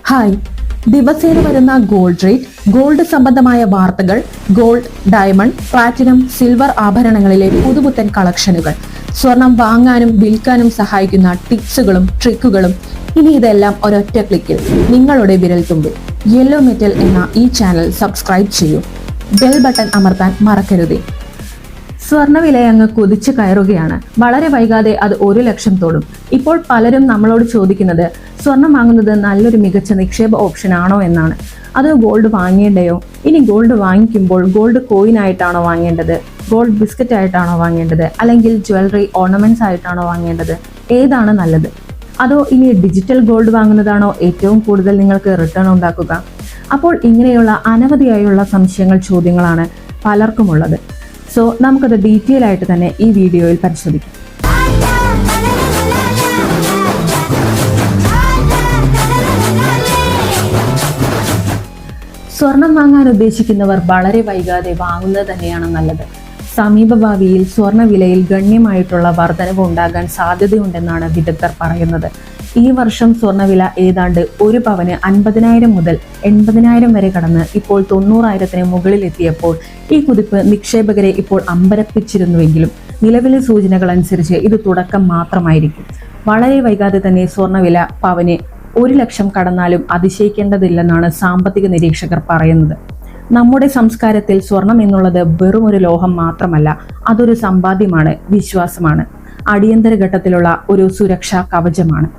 Hi, ദിവസേന വരുന്ന gold rate, gold സംബന്ധമായ വാർത്തകൾ, ഗോൾഡ്, ഡയമണ്ട്, പ്ലാറ്റിനം, സിൽവർ ആഭരണങ്ങളിലെ പുതുപുത്തൻ കളക്ഷനുകൾ, സ്വർണം വാങ്ങാനും വിൽക്കാനും സഹായിക്കുന്ന ടിപ്സുകളും ട്രിക്കുകളും, ഇനി ഇതെല്ലാം ഒരൊറ്റ ക്ലിക്കിൽ നിങ്ങളുടെ വിരൽത്തുമ്പിൽ. യെല്ലോ മെറ്റൽ എന്ന ഈ ചാനൽ സബ്സ്ക്രൈബ് ചെയ്യൂ. ബെൽ ബട്ടൺ അമർത്താൻ മറക്കരുതേ. സ്വർണ്ണവില അങ്ങ് കുതിച്ചു കയറുകയാണ്. വളരെ വൈകാതെ അത് 1 ലക്ഷം തൊടും. ഇപ്പോൾ പലരും നമ്മളോട് ചോദിക്കുന്നത് സ്വർണം വാങ്ങുന്നത് നല്ലൊരു മികച്ച നിക്ഷേപ ഓപ്ഷൻ ആണോ എന്നാണ്. അത് ഗോൾഡ് വാങ്ങേണ്ടയോ? ഇനി ഗോൾഡ് വാങ്ങിക്കുമ്പോൾ ഗോൾഡ് കോയിൻ ആയിട്ടാണോ വാങ്ങേണ്ടത്, ഗോൾഡ് ബിസ്ക്കറ്റ് ആയിട്ടാണോ വാങ്ങേണ്ടത്, അല്ലെങ്കിൽ ജ്വല്ലറി ഓർണമെന്റ്സ് ആയിട്ടാണോ വാങ്ങേണ്ടത്? ഏതാണ് നല്ലത്? അതോ ഇനി ഡിജിറ്റൽ ഗോൾഡ് വാങ്ങുന്നതാണോ ഏറ്റവും കൂടുതൽ നിങ്ങൾക്ക് റിട്ടേൺ ഉണ്ടാക്കുക? അപ്പോൾ ഇങ്ങനെയുള്ള അനവധിയായുള്ള സംശയങ്ങൾ, ചോദ്യങ്ങളാണ് പലർക്കുമുള്ളത്. സോ നമുക്കത് ഡീറ്റെയിൽ ആയിട്ട് തന്നെ ഈ വീഡിയോയിൽ പരിശോധിക്കാം. സ്വർണം വാങ്ങാൻ ഉദ്ദേശിക്കുന്നവർ വളരെ വൈകാതെ വാങ്ങുന്നത് തന്നെയാണ് നല്ലത്. സമീപഭാവിയിൽ സ്വർണ്ണ വിലയിൽ ഗണ്യമായിട്ടുള്ള വർധനവ് ഉണ്ടാകാൻ സാധ്യതയുണ്ടെന്നാണ് വിദഗ്ധർ പറയുന്നത്. ഈ വർഷം സ്വർണ്ണവില ഏതാണ്ട് 1 പവന് 50,000 മുതൽ 80,000 വരെ കടന്ന് ഇപ്പോൾ 90,000-ന് മുകളിൽ എത്തിയപ്പോൾ ഈ കുതിപ്പ് നിക്ഷേപകരെ ഇപ്പോൾ അമ്പരപ്പിച്ചിരുന്നുവെങ്കിലും നിലവിലെ സൂചനകൾ അനുസരിച്ച് ഇത് തുടക്കം മാത്രമായിരിക്കും. വളരെ വൈകാതെ തന്നെ സ്വർണ്ണവില പവന് 1 ലക്ഷം കടന്നാലും അതിശയിക്കേണ്ടതില്ലെന്നാണ് സാമ്പത്തിക നിരീക്ഷകർ പറയുന്നത്. നമ്മുടെ സംസ്കാരത്തിൽ സ്വർണം എന്നുള്ളത് വെറും ഒരു ലോഹം മാത്രമല്ല, അതൊരു സമ്പാദ്യമാണ്, വിശ്വാസമാണ്, അടിയന്തര ഘട്ടത്തിലുള്ള ഒരു സുരക്ഷാ കവചമാണ്.